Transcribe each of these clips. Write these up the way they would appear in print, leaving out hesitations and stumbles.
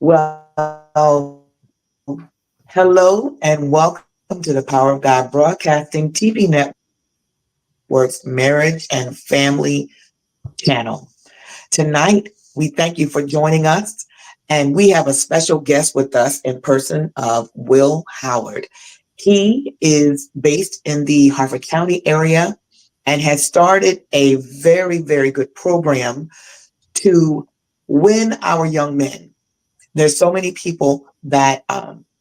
Well, hello and welcome to the Power of God Broadcasting TV Network's Marriage and Family channel. Tonight, we thank you for joining us, and we have a special guest with us in person of Will Howard. He is based in the Harford County area and has started a very, very good program to win our young men. There's so many people that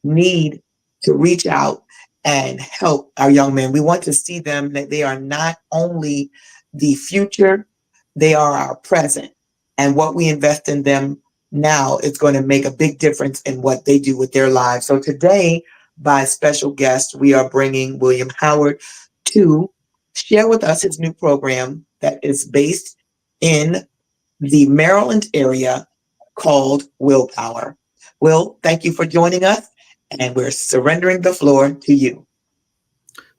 need to reach out and help our young men. We want to see them that they are not only the future, they are our present. And what we invest in them now is going to make a big difference in what they do with their lives. So today, by special guest, we are bringing William Howard to share with us his new program that is based in the Maryland area called Willpower. Will, thank you for joining us, and we're surrendering the floor to you.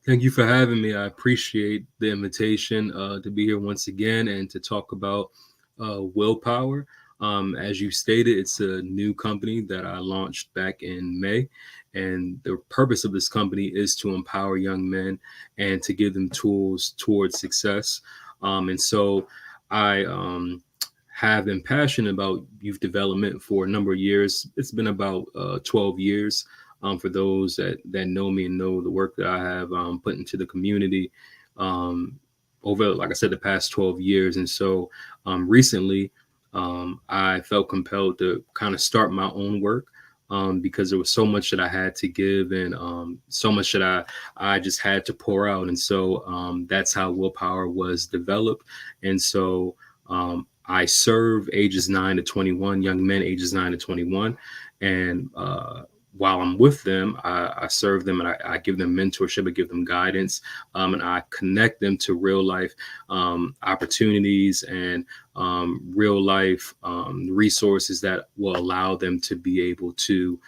Thank you for having me. I appreciate the invitation to be here once again and to talk about Willpower. As you stated, it's a new company that I launched back in May. And the purpose of this company is to empower young men and to give them tools towards success. And so I have been passionate about youth development for a number of years. It's been about 12 years. For those that know me and know the work that I have put into the community over, like I said, the past 12 years. And so recently, I felt compelled to kind of start my own work because there was so much that I had to give and so much that I just had to pour out. And so that's how Willpower was developed. And so I serve ages 9 to 21, young men ages 9 to 21. And while I'm with them, I serve them and I give them mentorship, I give them guidance, and I connect them to real life opportunities and real life resources that will allow them to be able to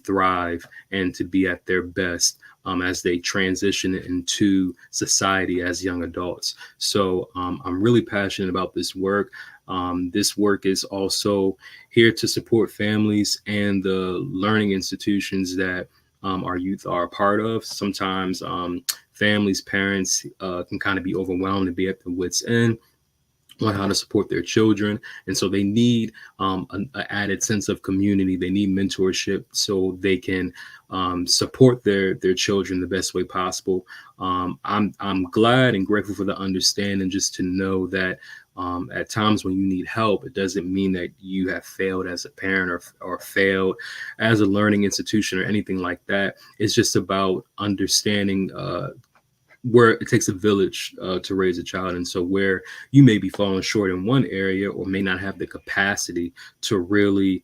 thrive and to be at their best as they transition into society as young adults. So I'm really passionate about this work. This work is also here to support families and the learning institutions that our youth are a part of. Sometimes families, parents can kind of be overwhelmed and be at their wits' end on how to support their children. And so they need an added sense of community. They need mentorship so they can support their children the best way possible. I'm glad and grateful for the understanding just to know that at times when you need help, it doesn't mean that you have failed as a parent or failed as a learning institution or anything like that. It's just about understanding where it takes a village to raise a child. And so where you may be falling short in one area or may not have the capacity to really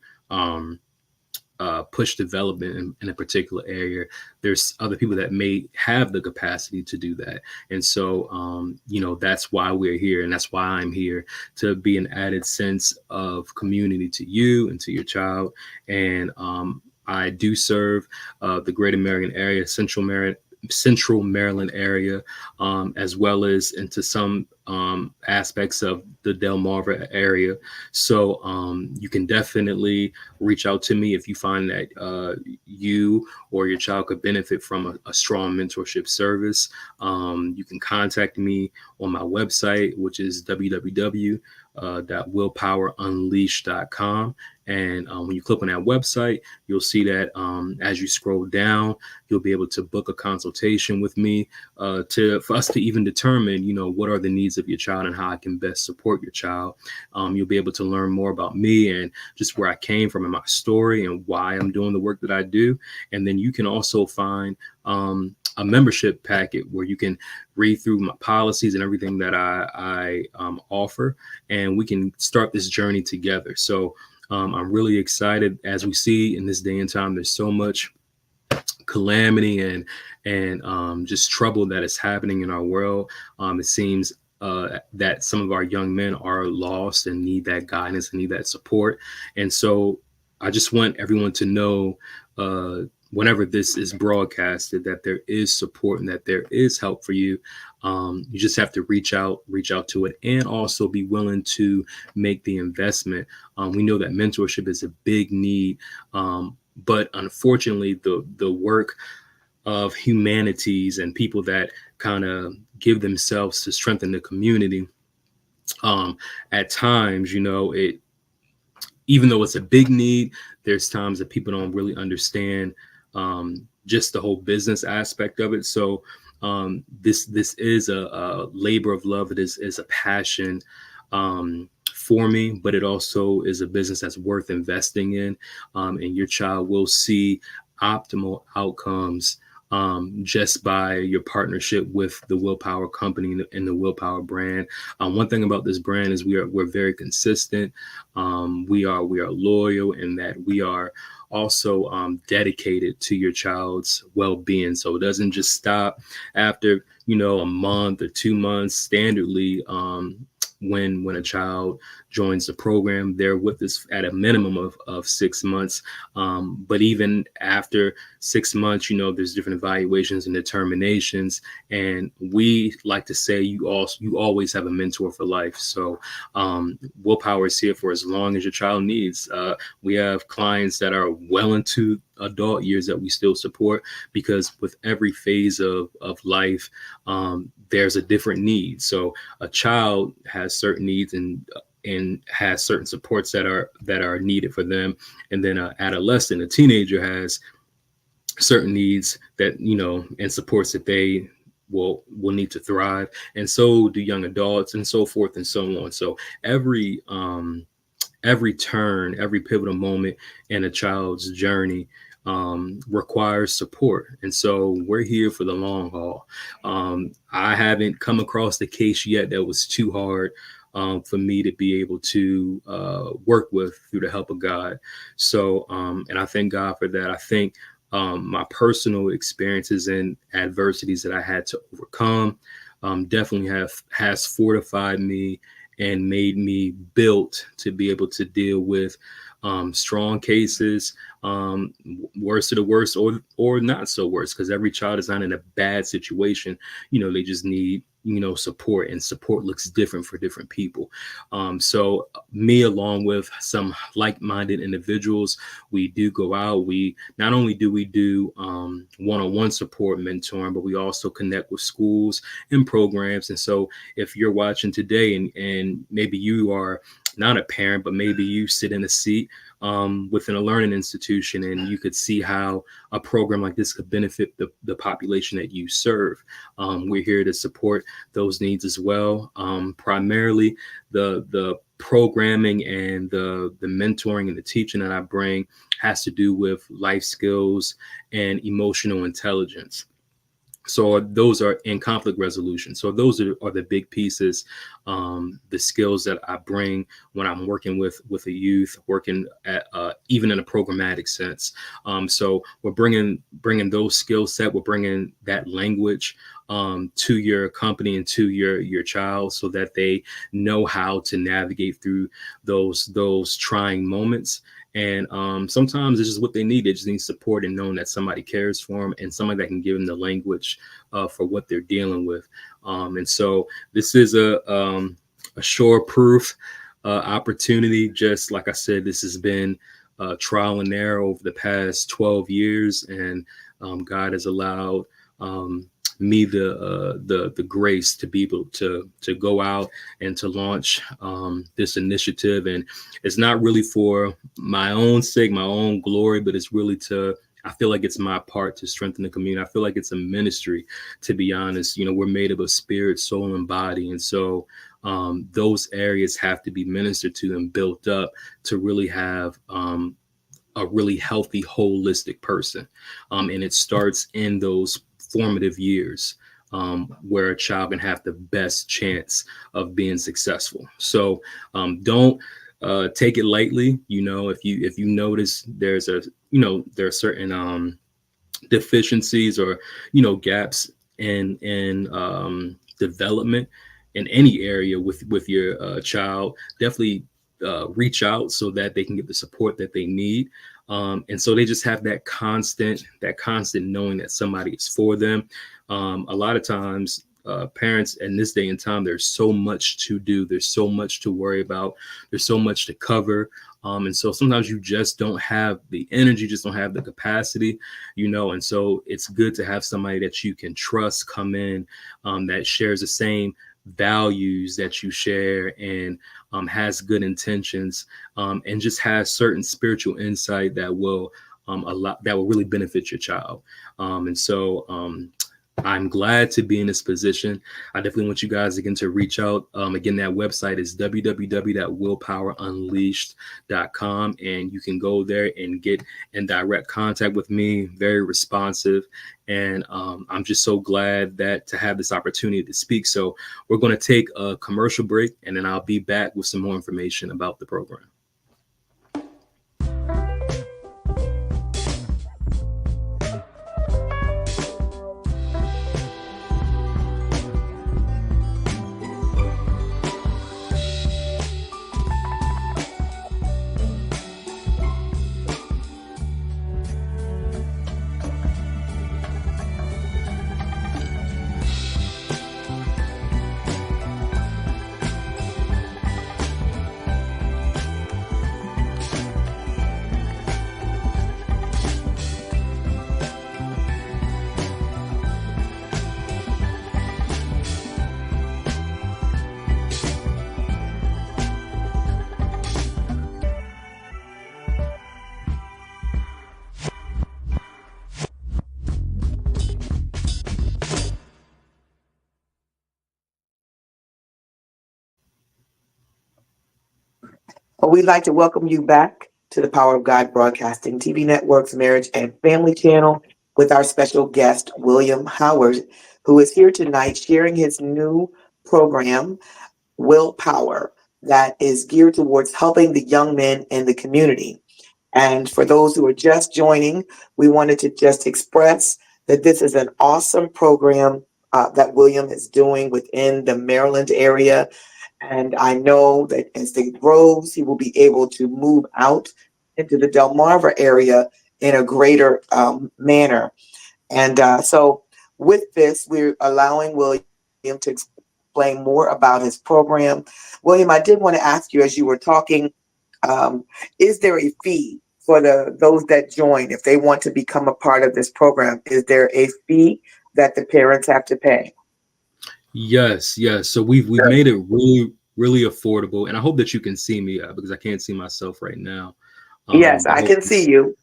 push development in a particular area, there's other people that may have the capacity to do that. And so, that's why we're here. And that's why I'm here, to be an added sense of community to you and to your child. And I do serve the greater Marion area, Central Maryland area, as well as into some aspects of the Delmarva area. So you can definitely reach out to me if you find that you or your child could benefit from a strong mentorship service. You can contact me on my website, which is www.willpowerunleashed.com. And when you click on that website, you'll see that as you scroll down, you'll be able to book a consultation with me for us to even determine, what are the needs of your child and how I can best support your child. You'll be able to learn more about me and just where I came from and my story and why I'm doing the work that I do. And then you can also find a membership packet where you can read through my policies and everything that I offer, and we can start this journey together. So I'm really excited. As we see in this day and time, there's so much calamity and just trouble that is happening in our world. It seems that some of our young men are lost and need that guidance and need that support. And so I just want everyone to know whenever this is broadcasted, that there is support and that there is help for you. You just have to reach out to it, and also be willing to make the investment. We know that mentorship is a big need, but unfortunately, the work of humanities and people that kind of give themselves to strengthen the community, at times, it, even though it's a big need, there's times that people don't really understand just the whole business aspect of it. So this is a labor of love. It is a passion for me, but it also is a business that's worth investing in. And your child will see optimal outcomes just by your partnership with the Willpower Company and the Willpower brand. One thing about this brand is we're very consistent. We are loyal, in that we are also dedicated to your child's well-being. So it doesn't just stop after a month or 2 months. Standardly, when a child joins the program, they're with us at a minimum of 6 months. But even after 6 months, there's different evaluations and determinations. And we like to say you always have a mentor for life. So Willpower is here for as long as your child needs. We have clients that are well into adult years that we still support, because with every phase of life, there's a different need. So a child has certain needs and has certain supports that are needed for them. And then an adolescent, a teenager, has certain needs that, and supports that they will need to thrive. And so do young adults, and so forth and so on. So every turn, every pivotal moment in a child's journey requires support. And so we're here for the long haul. I haven't come across the case yet that was too hard for me to be able to work with, through the help of God. So, and I thank God for that. I think my personal experiences and adversities that I had to overcome definitely has fortified me and made me built to be able to deal with strong cases, worst of the worst, or not so worst, because every child is not in a bad situation. They just need support, and support looks different for different people. So me, along with some like-minded individuals, we do go out. We not only do we do one-on-one support, mentoring, but we also connect with schools and programs. And so if you're watching today and maybe you are not a parent, but maybe you sit in a seat within a learning institution, and you could see how a program like this could benefit the population that you serve. We're here to support those needs as well. Primarily, the programming and the mentoring and the teaching that I bring has to do with life skills and emotional intelligence. So those are in conflict resolution. So those are the big pieces, the skills that I bring when I'm working with a youth, working at even in a programmatic sense. So we're bringing those skill set. We're bringing that language to your company and to your child, so that they know how to navigate through those trying moments. And sometimes it's just what they need. They just need support, and knowing that somebody cares for them, and somebody that can give them the language for what they're dealing with. And so this is a sure-proof opportunity. Just like I said, this has been trial and error over the past 12 years, and God has allowed me the grace to be able to go out and to launch this initiative. And it's not really for my own sake, my own glory, but it's really I feel like it's my part to strengthen the community. I feel like it's a ministry, to be honest. We're made of a spirit, soul, and body. And so those areas have to be ministered to and built up to really have a really healthy, holistic person. And it starts in those formative years where a child can have the best chance of being successful. So don't take it lightly. If you notice there are certain deficiencies or gaps in development in any area with your child, definitely reach out so that they can get the support that they need. And so they just have that constant knowing that somebody is for them. A lot of times, parents in this day and time, there's so much to do. There's so much to worry about. There's so much to cover. And so sometimes you just don't have the energy, just don't have the capacity, and so it's good to have somebody that you can trust come in, that shares the same values that you share, and has good intentions, and just has certain spiritual insight that will really benefit your child. And so I'm glad to be in this position. I definitely want you guys again to reach out. Again, that website is www.willpowerunleashed.com, and you can go there and get in direct contact with me. Very responsive, and I'm just so glad to have this opportunity to speak. So we're going to take a commercial break, and then I'll be back with some more information about the program. Well, we'd like to welcome you back to the Power of God Broadcasting TV Network's Marriage and Family Channel with our special guest, William Howard, who is here tonight sharing his new program, Willpower, that is geared towards helping the young men in the community. And for those who are just joining, we wanted to just express that this is an awesome program that William is doing within the Maryland area. And I know that as it grows, he will be able to move out into the Delmarva area in a greater manner. And so with this, we're allowing William to explain more about his program. William, I did want to ask you, as you were talking, is there a fee for those that join if they want to become a part of this program? Is there a fee that the parents have to pay? Yes. So we've made it really, really affordable, and I hope that you can see me because I can't see myself right now. Yes, I can see you.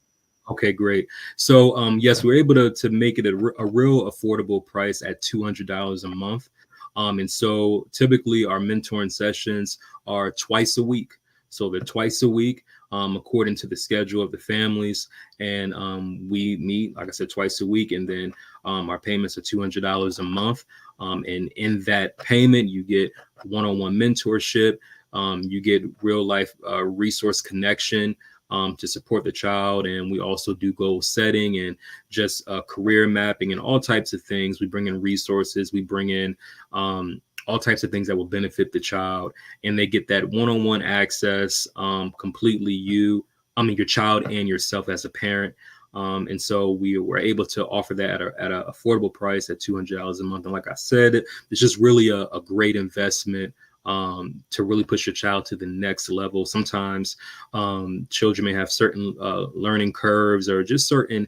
Okay, great. So yes, we're able to make it a real affordable price at $200 a month. And so typically our mentoring sessions are twice a week. So they're twice a week, according to the schedule of the families. And we meet, like I said, twice a week. And then our payments are $200 a month. And in that payment, you get one-on-one mentorship. You get real life resource connection to support the child. And we also do goal setting and just career mapping and all types of things. We bring in resources. We bring in all types of things that will benefit the child, and they get that one-on-one access, completely your child and yourself as a parent. And so we were able to offer that at an affordable price at $200 a month. And like I said, it's just really a great investment to really push your child to the next level. Sometimes children may have certain learning curves or just certain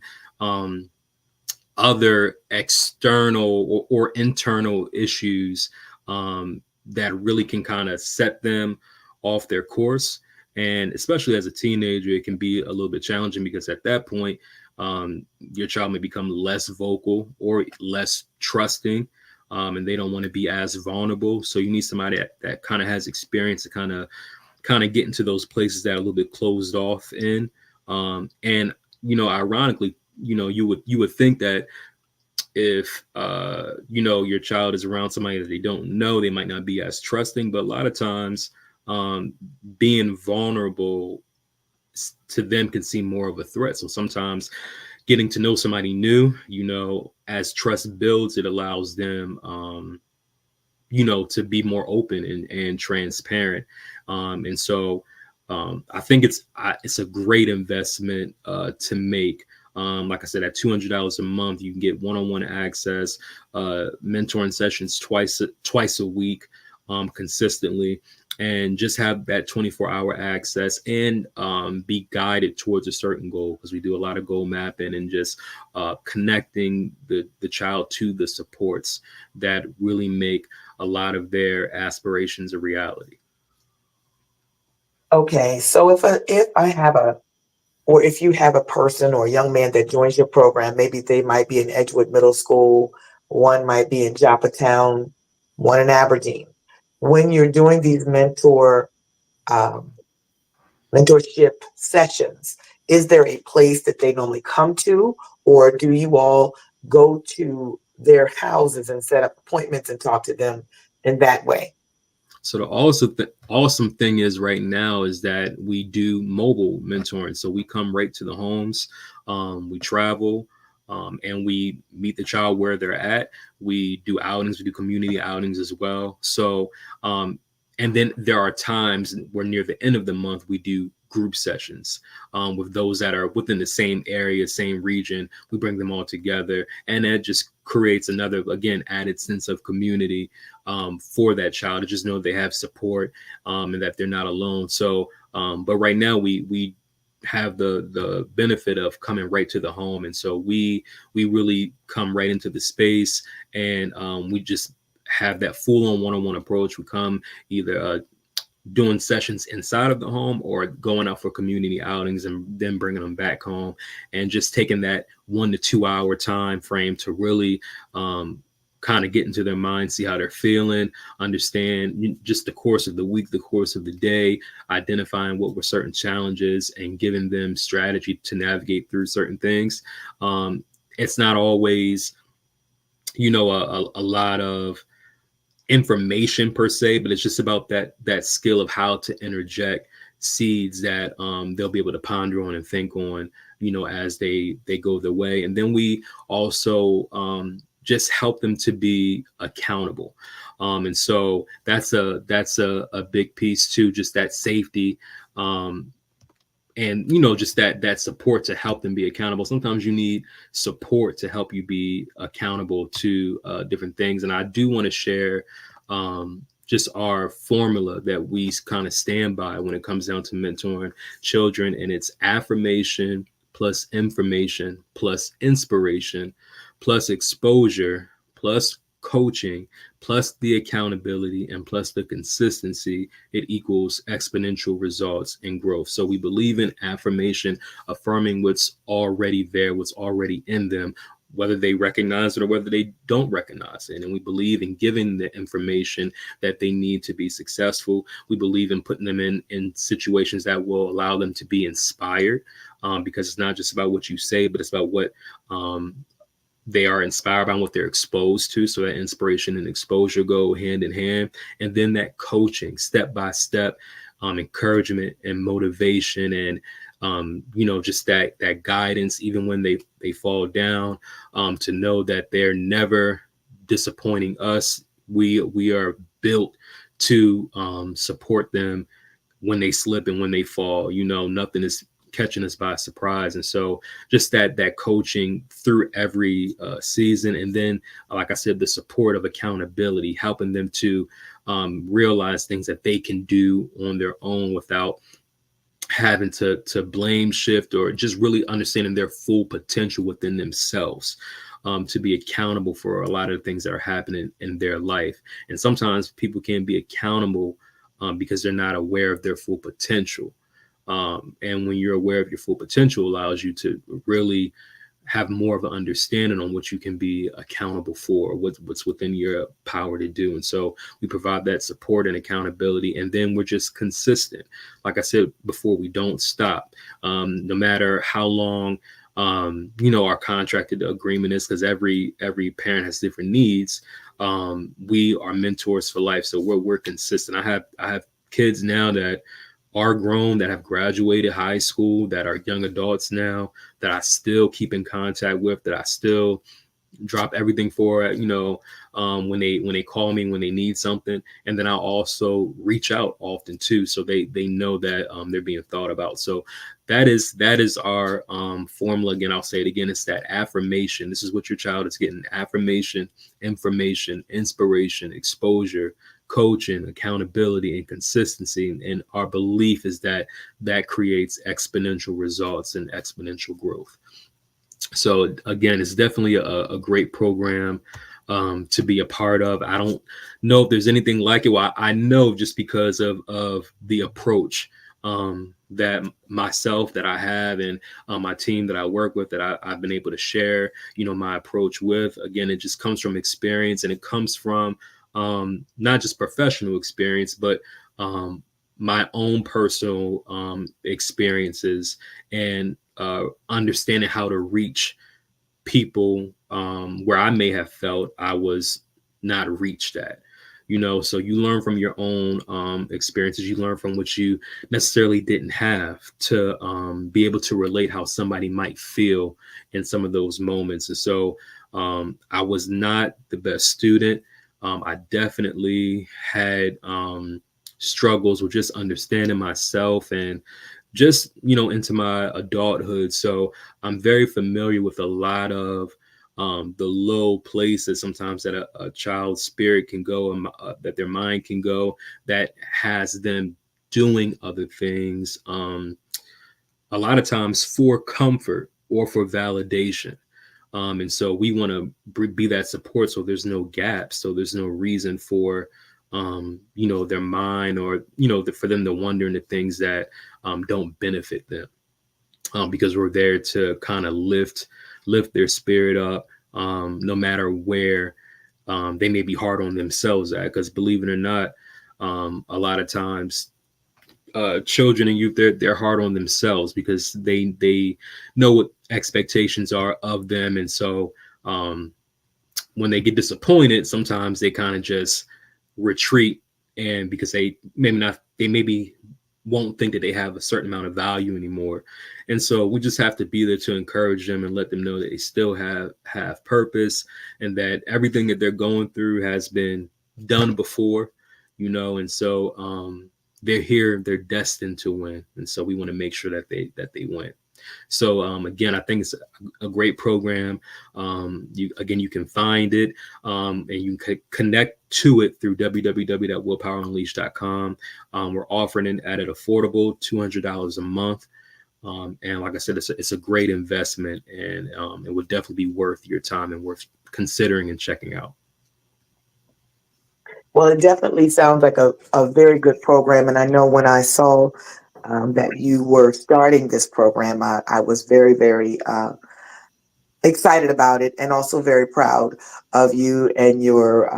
other external or internal issues that really can kind of set them off their course. And especially as a teenager, it can be a little bit challenging because at that point, your child may become less vocal or less trusting, and they don't want to be as vulnerable. So you need somebody that kind of has experience to kind of get into those places that are a little bit closed off in. And ironically, you would think that if your child is around somebody that they don't know, they might not be as trusting. But a lot of times, being vulnerable to them can seem more of a threat. So sometimes getting to know somebody new, as trust builds, it allows them, to be more open and transparent. And so I think it's a great investment to make. Like I said, at $200 a month, you can get one-on-one access, mentoring sessions twice a week, consistently, and just have that 24-hour access and be guided towards a certain goal, because we do a lot of goal mapping and just connecting the child to the supports that really make a lot of their aspirations a reality. Okay, so if you have a person or a young man that joins your program, maybe they might be in Edgewood Middle School, one might be in Joppatown, one in Aberdeen. When you're doing these um, mentorship sessions, is there a place that they normally come to, or do you all go to their houses and set up appointments and talk to them in that way? So the awesome thing is right now is that we do mobile mentoring. So we come right to the homes, we travel, and we meet the child where they're at. We do outings, we do community outings as well. So, and then there are times where near the end of the month, we do group sessions with those that are within the same area, same region. We bring them all together, and that just creates another, again, added sense of community for that child, to just know they have support and that they're not alone. So, but right now we have the benefit of coming right to the home, and so we really come right into the space, and we just have that full-on one-on-one approach. We come either doing sessions inside of the home or going out for community outings and then bringing them back home, and just taking that 1 to 2 hour time frame to really kind of get into their mind, see how they're feeling, understand just the course of the week, the course of the day, identifying what were certain challenges and giving them strategy to navigate through certain things. It's not always, a lot of information per se, but it's just about that skill of how to interject seeds that they'll be able to ponder on and think on, as they go their way. And then we also just help them to be accountable. And so that's a big piece too, just that safety. And just that support to help them be accountable. Sometimes you need support to help you be accountable to different things. And I do want to share just our formula that we kind of stand by when it comes down to mentoring children. And it's affirmation plus information plus inspiration plus exposure plus coaching plus the accountability and plus the consistency. It equals exponential results and growth. So we believe in affirmation, affirming what's already there, what's already in them, whether they recognize it or whether they don't recognize it. And we believe in giving the information that they need to be successful. We believe in putting them in situations that will allow them to be inspired, because it's not just about what you say, but it's about what they are inspired by, what they're exposed to. So that inspiration and exposure go hand in hand. And then that coaching, step by step, encouragement and motivation, and just that guidance, even when they fall down, to know that they're never disappointing us. We are built to support them when they slip and when they fall. Nothing is catching us by surprise. And so just that coaching through every season. And then, like I said, the support of accountability, helping them to realize things that they can do on their own without having to blame shift, or just really understanding their full potential within themselves, to be accountable for a lot of the things that are happening in their life. And sometimes people can't be accountable because they're not aware of their full potential. And when you're aware of your full potential, allows you to really have more of an understanding on what you can be accountable for, what's within your power to do. And so we provide that support and accountability, and then we're just consistent. Like I said before, we don't stop, no matter how long our contracted agreement is, because every parent has different needs. We are mentors for life, so we're consistent. I have kids now that are grown, that have graduated high school, that are young adults now, that I still keep in contact with, that I still drop everything for when they call me when they need something, and then I'll also reach out often too, so they know that they're being thought about. So that is our formula. Again, I'll say it again, it's that affirmation. This is what your child is getting: affirmation, information, inspiration, exposure, coaching, accountability, and consistency. And our belief is that creates exponential results and exponential growth. So again, it's definitely a great program to be a part of. I don't know if there's anything like it. Well, I know just because of the approach that myself that I have, and my team that I work with, that I've been able to share, my approach with. Again, it just comes from experience, and it comes from not just professional experience, but my own personal experiences, and understanding how to reach people where I may have felt I was not reached at. So you learn from your own experiences. You learn from what you necessarily didn't have to be able to relate how somebody might feel in some of those moments. And so I was not the best student. I definitely had struggles with just understanding myself, and just into my adulthood. So I'm very familiar with a lot of the low places sometimes that a child's spirit can go, and that their mind can go, that has them doing other things, a lot of times for comfort or for validation. And so we want to be that support, so there's no gaps, so there's no reason for their mind, or for them to wonder into things that don't benefit them, because we're there to kind of lift their spirit up, no matter where they may be hard on themselves at. Because believe it or not, a lot of times children and youth, they're hard on themselves because they know what expectations are of them. And so when they get disappointed, sometimes they kind of just retreat, and because they maybe won't think that they have a certain amount of value anymore. And so we just have to be there to encourage them and let them know that they still have purpose, and that everything that they're going through has been done before, and so they're here, they're destined to win. And so we want to make sure that they win. So again, I think it's a great program. You can find it, and you can connect to it through www.willpowerunleashed.com. We're offering it at an affordable $200 a month. And like I said, it's a great investment, and it would definitely be worth your time and worth considering and checking out. Well, it definitely sounds like a very good program. And I know when I saw that you were starting this program, I was very, very excited about it, and also very proud of you and your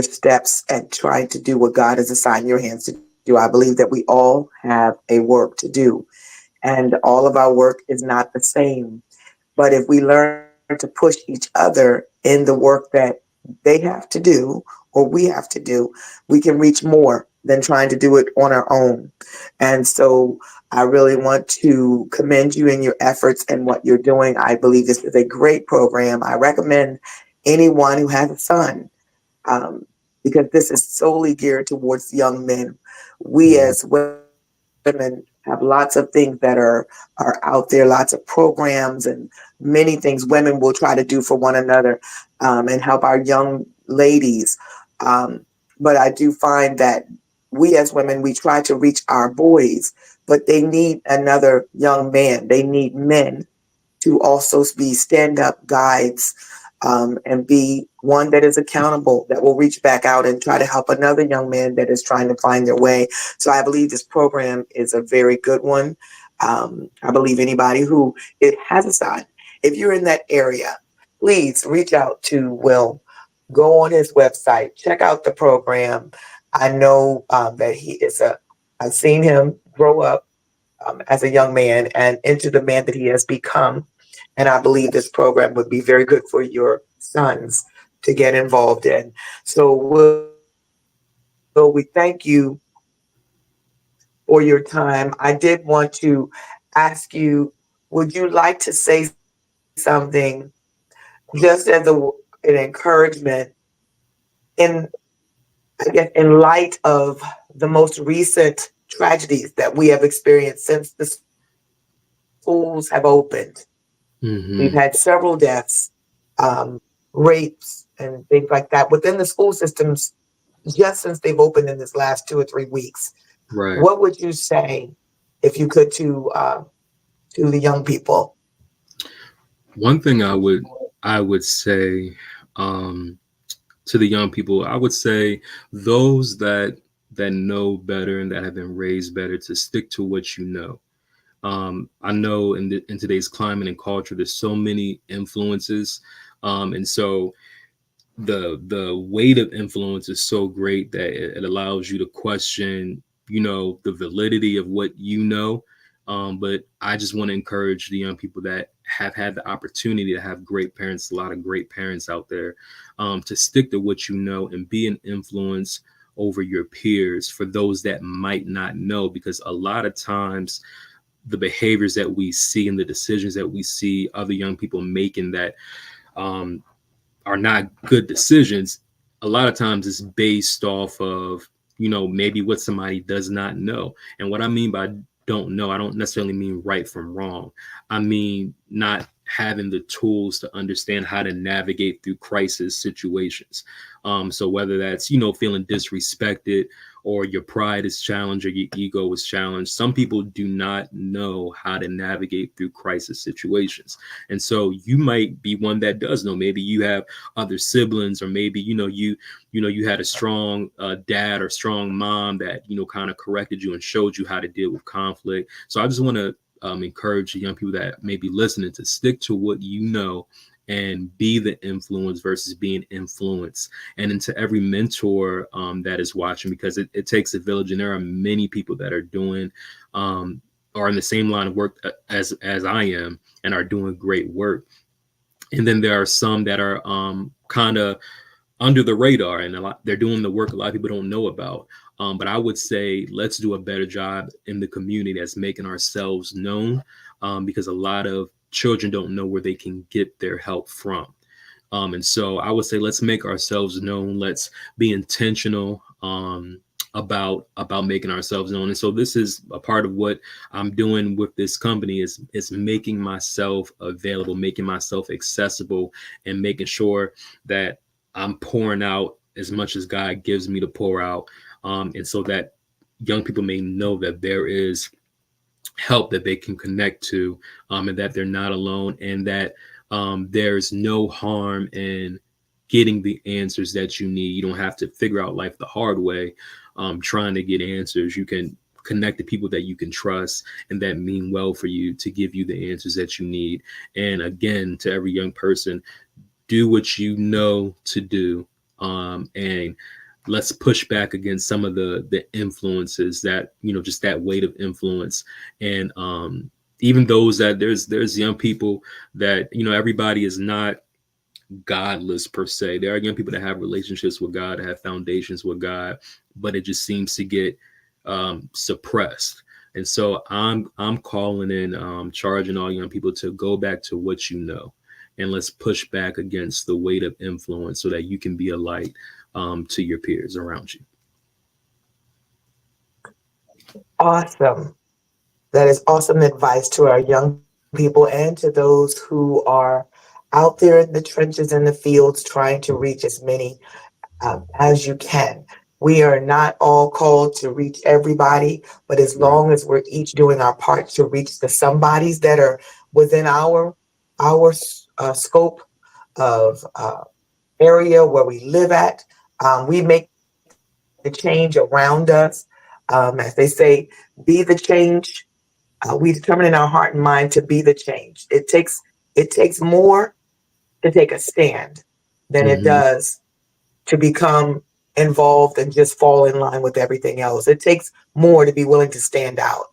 steps and trying to do what God has assigned your hands to do. I believe that we all have a work to do, and all of our work is not the same. But if we learn to push each other in the work that they have to do or we have to do, we can reach more than trying to do it on our own. And so I really want to commend you in your efforts and what you're doing. I believe this is a great program. I recommend anyone who has a son, because this is solely geared towards young men. We as women have lots of things that are out there, lots of programs and many things women will try to do for one another, and help our young ladies. But I do find that we as women, we try to reach our boys, but they need another young man. They need men to also be stand-up guides, and be one that is accountable, that will reach back out and try to help another young man that is trying to find their way. So I believe this program is a very good one. I believe anybody who it has a son, if you're in that area, please reach out to Will. Go on his website, check out the program. I know that he is I've seen him grow up as a young man and into the man that he has become. And I believe this program would be very good for your sons to get involved in. So we thank you for your time. I did want to ask you, would you like to say something just as an encouragement in, I guess, in light of the most recent tragedies that we have experienced since the schools have opened. We've Hmm. had several deaths, um, rapes, and things like that within the school systems just since they've opened in this last 2 or 3 weeks. Right. What would you say, if you could, to the young people? One thing I would say, um, to the young people, I would say those that know better and that have been raised better, to stick to what you know. I know in today's climate and culture, there's so many influences, and so the weight of influence is so great that it allows you to question, the validity of what you know. But I just want to encourage the young people that have had the opportunity to have great parents, a lot of great parents out there, to stick to what you know and be an influence over your peers for those that might not know, because a lot of times the behaviors that we see and the decisions that we see other young people making that um, are not good decisions, a lot of times it's based off of, maybe what somebody does not know. And what I mean by don't know, I don't necessarily mean right from wrong. I mean not having the tools to understand how to navigate through crisis situations. So whether that's, feeling disrespected, or your pride is challenged, or your ego is challenged, some people do not know how to navigate through crisis situations. And so you might be one that does know. Maybe you have other siblings, or maybe you had a strong dad or strong mom that kind of corrected you and showed you how to deal with conflict. So I just want to encourage the young people that may be listening to stick to what you know and be the influence versus being influenced. And into every mentor that is watching, because it takes a village, and there are many people that are doing are in the same line of work as I am, and are doing great work. And then there are some that are kind of under the radar, and they're doing the work a lot of people don't know about. But I would say let's do a better job in the community as making ourselves known, because a lot of children don't know where they can get their help from. And so I would say let's make ourselves known. Let's be intentional about making ourselves known. And so this is a part of what I'm doing with this company, is making myself available, making myself accessible, and making sure that I'm pouring out as much as God gives me to pour out. And so that young people may know that there is help that they can connect to, and that they're not alone, and that there's no harm in getting the answers that you need. You don't have to figure out life the hard way, trying to get answers. You can connect to people that you can trust and that mean well for you, to give you the answers that you need. And again, to every young person, do what you know to do, and let's push back against some of the influences that, just that weight of influence. And even those that there's young people that, everybody is not godless per se. There are young people that have relationships with God, have foundations with God, but it just seems to get suppressed. And so I'm calling in, charging all young people to go back to what you know, and let's push back against the weight of influence, so that you can be a light to your peers around you. Awesome. That is awesome advice to our young people and to those who are out there in the trenches in the fields trying to reach as many as you can. We are not all called to reach everybody, but as Right. long as we're each doing our part to reach the somebodies that are within our scope of area where we live at, we make the change around us. As they say, be the change. We determine in our heart and mind to be the change. It takes more to take a stand than it Hmm. does to become involved and just fall in line with everything else. It takes more to be willing to stand out.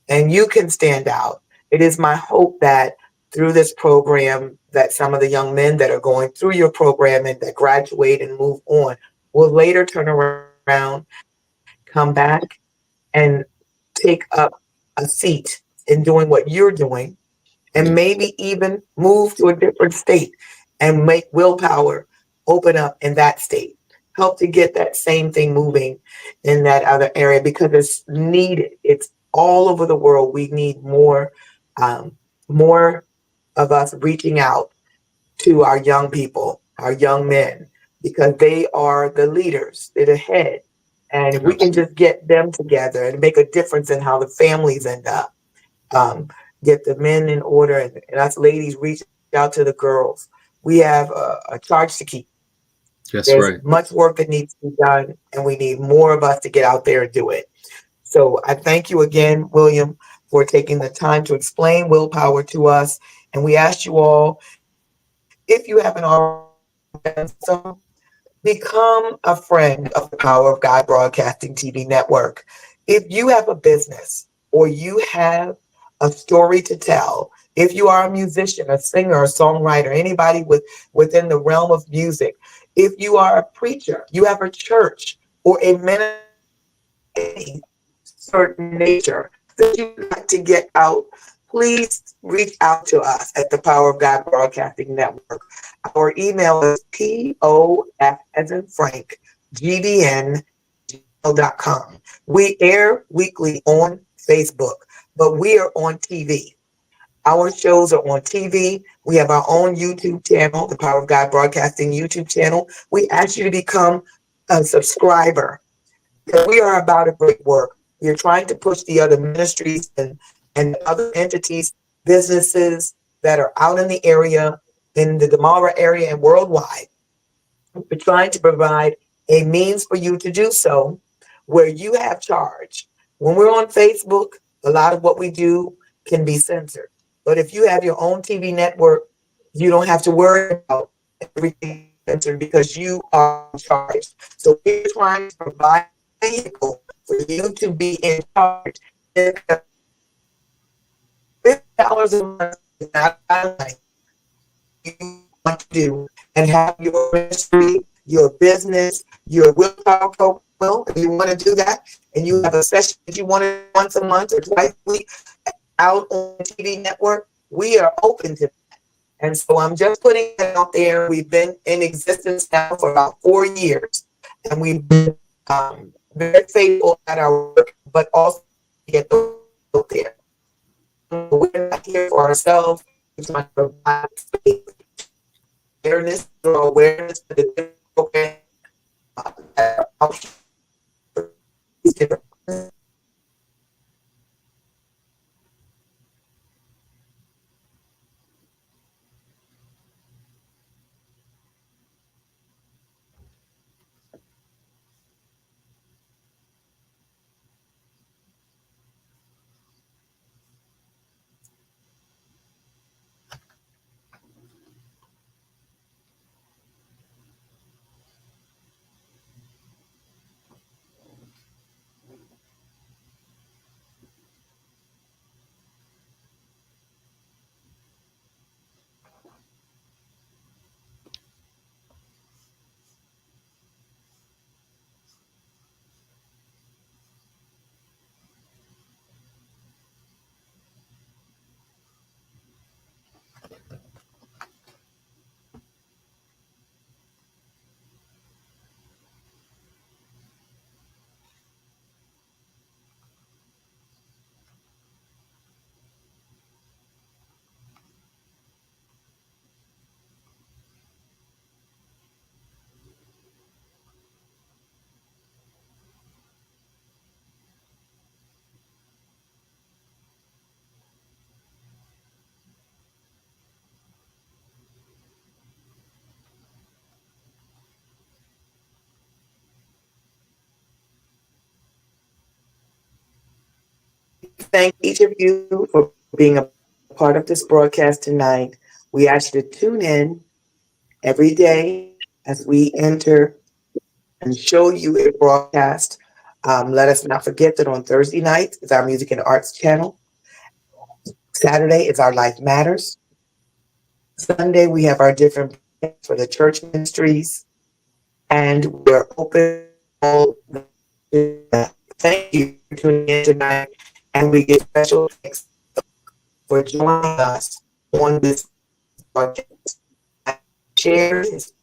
And you can stand out. It is my hope that through this program, that some of the young men that are going through your program and that graduate and move on will later turn around, come back, and take up a seat in doing what you're doing, and Yeah. maybe even move to a different state and make willpower open up in that state. Help to get that same thing moving in that other area because it's needed. It's all over the world. We need more of us reaching out to our young people, our young men, because they are the leaders, they're the head. And if we can Absolutely. just get them together and make a difference in how the families end up, um, get the men in order, and us ladies reach out to the girls. We have a charge to keep. That's There's right. much work that needs to be done, and we need more of us to get out there and do it. So I thank you again, William, for taking the time to explain willpower to us. And we ask you all, if you haven't already done so, become a friend of the Power of God Broadcasting TV Network. If you have a business or you have a story to tell, if you are a musician, a singer, a songwriter, anybody within the realm of music, if you are a preacher, you have a church or a ministry of any certain nature that you would like to get out, please reach out to us at the Power of God Broadcasting Network. Our email is POF as in Frank, GDN@gmail.com. We air weekly on Facebook, but we are on TV. Our shows are on TV. We have our own YouTube channel, the Power of God Broadcasting YouTube channel. We ask you to become a subscriber because we are about a great work. We are trying to push the other ministries and other entities, businesses that are out in the area, in the Damara area and worldwide. We're trying to provide a means for you to do so where you have charge. When we're on Facebook, a lot of what we do can be censored. But if you have your own TV network, you don't have to worry about everything censored because you are in charge. So we're trying to provide a vehicle for you to be in charge. $50 a month is not a lot of money you want to do and have your ministry, your business, your willpower program. If you want to do that and you have a session that you want to do once a month or twice a week out on the TV network, we are open to that. And so I'm just putting it out there. We've been in existence now for about 4 years, and we've been very faithful at our work, but also get those out there. We're not here for ourselves. We're trying to provide awareness to the different programs that are out there. These different thank each of you for being a part of this broadcast tonight. We ask you to tune in every day as we enter and show you a broadcast. Let us not forget that on Thursday night is our Music and Arts channel. Saturday is our Life Matters. Sunday, we have our different for the church ministries. And we're open all. Thank you for tuning in tonight. And we give special thanks for joining us on this broadcast. shares his